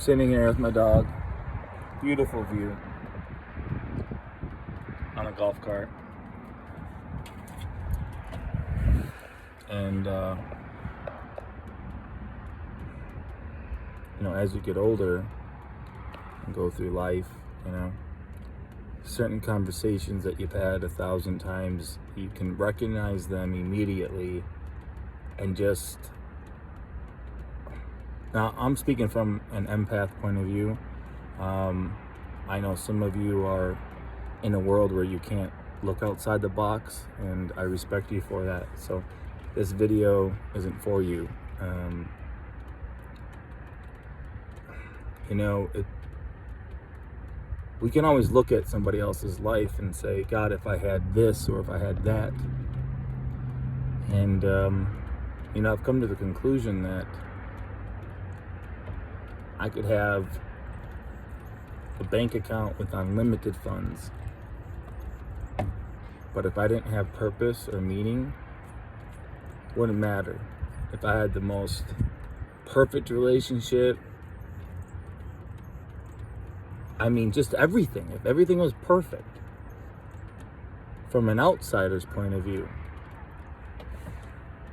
sitting here with my dog. Beautiful view on a golf cart. And, as you get older and go through life, certain conversations that you've had 1,000 times, you can recognize them immediately and just... Now, I'm speaking from an empath point of view. I know some of you are in a world where you can't look outside the box, and I respect you for that. So this video isn't for you. We can always look at somebody else's life and say, God, if I had this or if I had that. And, I've come to the conclusion that I could have a bank account with unlimited funds, but if I didn't have purpose or meaning, it wouldn't matter. If I had the most perfect relationship, just everything. If everything was perfect from an outsider's point of view,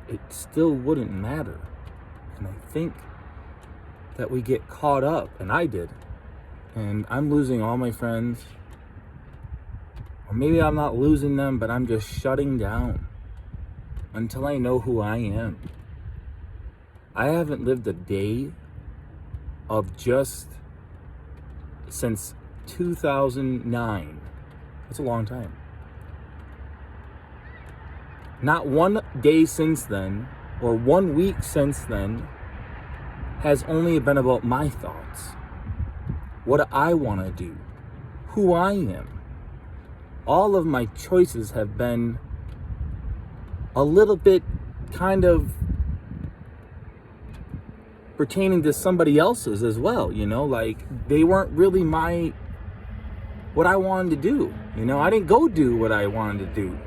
it still wouldn't matter. And I think that we get caught up, and I did. And I'm losing all my friends. Or maybe I'm not losing them, but I'm just shutting down until I know who I am. I haven't lived a day of just since 2009. That's a long time. Not one day since then, or 1 week since then, has only been about my thoughts. What I want to do. Who I am. All of my choices have been a little bit kind of pertaining to somebody else's as well, they weren't really what I wanted to do. I didn't go do what I wanted to do.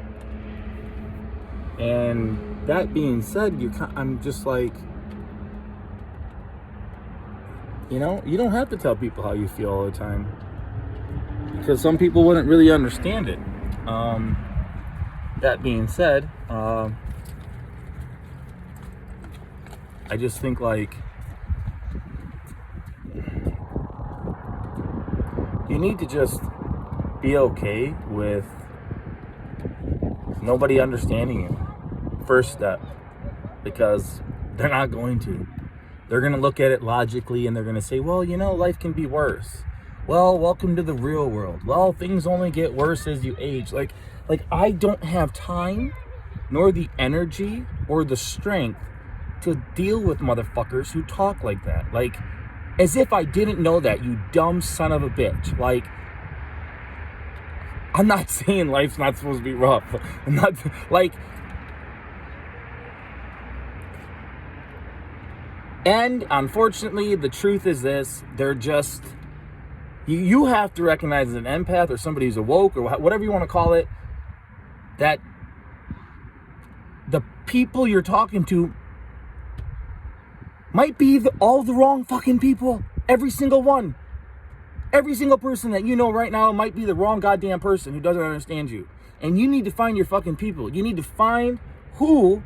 And that being said, I'm just like, you don't have to tell people how you feel all the time, because some people wouldn't really understand it. That being said, I just think you need to just be okay with nobody understanding you. First step, because they're not going to. They're going to look at it logically and they're going to say, well, life can be worse. Well, welcome to the real world. Well, things only get worse as you age. Like I don't have time, nor the energy or the strength to deal with motherfuckers who talk like that. As if I didn't know that, you dumb son of a bitch. I'm not saying life's not supposed to be rough. I'm not, and unfortunately, the truth is this, they're just, you have to recognize as an empath or somebody who's awoke or whatever you want to call it, that the people you're talking to might be all the wrong fucking people. Every single one. Every single person that you know right now might be the wrong goddamn person who doesn't understand you. And you need to find your fucking people. You need to find who,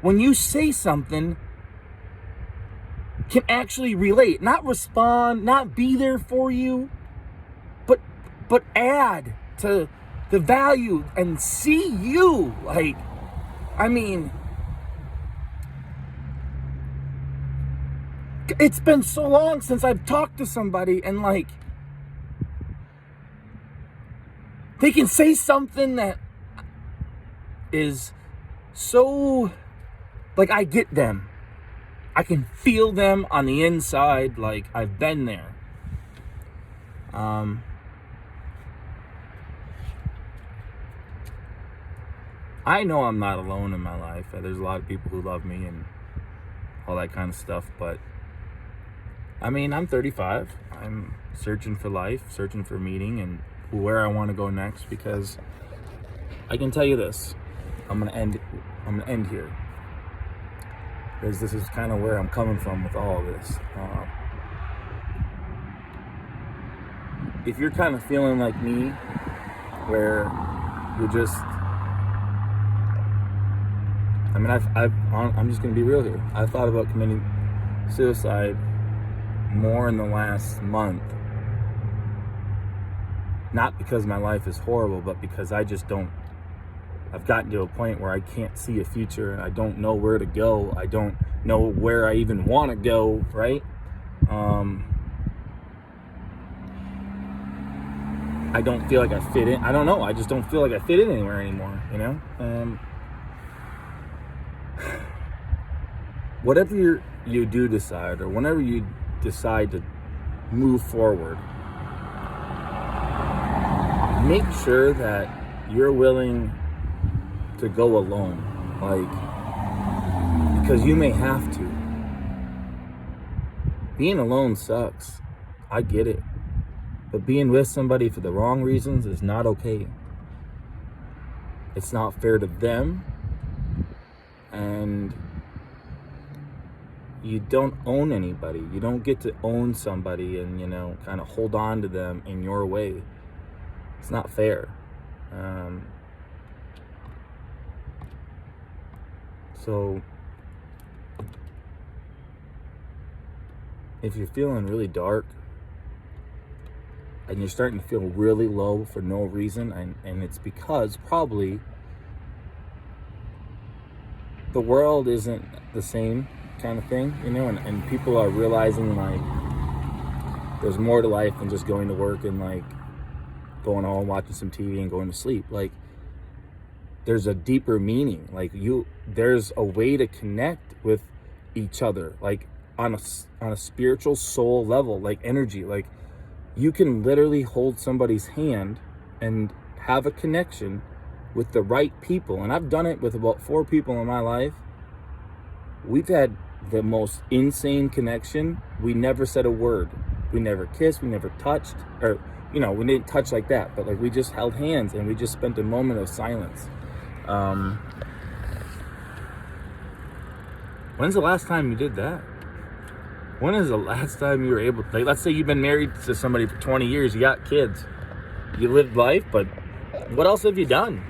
when you say something, can actually relate. Not respond, not be there for you, but add to the value and see you. It's been so long since I've talked to somebody and they can say something that is so, I get them. I can feel them on the inside, I've been there. I know I'm not alone in my life. There's a lot of people who love me and all that kind of stuff, but I'm 35. I'm searching for life, searching for meaning and where I want to go next, because I can tell you this. I'm gonna end here, because this is kind of where I'm coming from with all of this. if you're kind of feeling like me, where you're just, I mean, I'm just going to be real here. I've thought about committing suicide more in the last month. Not because my life is horrible, but because I've gotten to a point where I can't see a future and I don't know where to go. I don't know where I even want to go, right? I don't feel like I fit in. I don't know. I just don't feel like I fit in anywhere anymore, you know? Whatever you do decide, or whenever you decide to move forward, make sure that you're willing to go alone, because you may have to. Being alone sucks. I get it. But being with somebody for the wrong reasons is not okay. It's not fair to them. And you don't own anybody. You don't get to own somebody and, kind of hold on to them in your way. It's not fair. So if you're feeling really dark and you're starting to feel really low for no reason, and it's because probably the world isn't the same kind of thing, and people are realizing there's more to life than just going to work and going home, watching some TV and going to sleep. There's a deeper meaning. There's a way to connect with each other, on a spiritual soul level, energy. You can literally hold somebody's hand and have a connection with the right people. And I've done it with about 4 people in my life. We've had the most insane connection. We never said a word. We never kissed. We never touched. Or, we didn't touch like that. But we just held hands and we just spent a moment of silence. When's the last time you did that? When is the last time you were able to, let's say you've been married to somebody for 20 years, you got kids, you lived life, but what else have you done?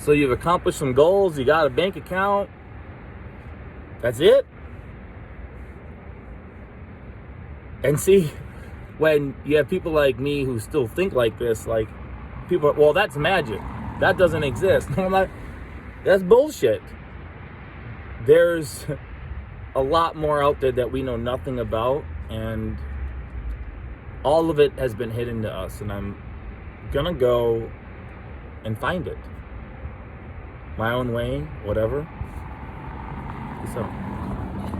So you've accomplished some goals, you got a bank account, that's it? And see, when you have people like me who still think like this, people, well, that's magic. That doesn't exist. I'm like, that's bullshit. There's a lot more out there that we know nothing about, and all of it has been hidden to us, and I'm gonna go and find it my own way, whatever. So